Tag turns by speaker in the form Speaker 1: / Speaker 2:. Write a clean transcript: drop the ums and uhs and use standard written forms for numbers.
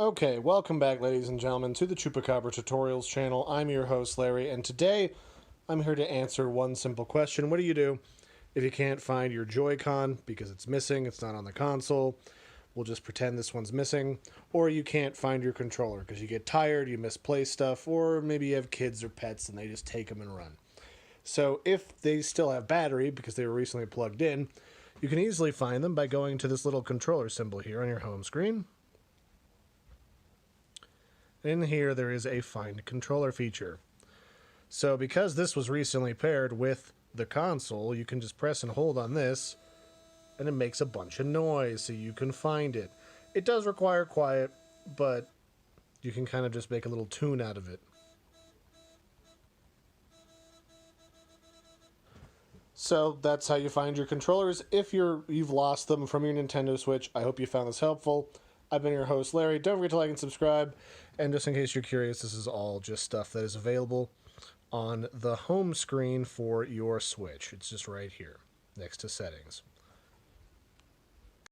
Speaker 1: Okay, welcome back, ladies and gentlemen, to the Chupacabra Tutorials channel. I'm your host, Larry, and today I'm here to answer one simple question. What do you do if you can't find your Joy-Con because it's missing, it's not on the console? We'll just pretend this one's missing. Or you can't find your controller because you get tired, you misplace stuff, or maybe you have kids or pets and they just take them and run. So if they still have battery because they were recently plugged in, you can easily find them by going to this little controller symbol here on your home screen. In here, there is a Find Controller feature. So because this was recently paired with the console, you can just press and hold on this, and it makes a bunch of noise so you can find it. It does require quiet, but you can kind of just make a little tune out of it. So that's how you find your controllers. If you've lost them from your Nintendo Switch, I hope you found this helpful. I've been your host, Larry. Don't forget to like and subscribe. And just in case you're curious, this is all just stuff that is available on the home screen for your Switch. It's just right here, next to settings.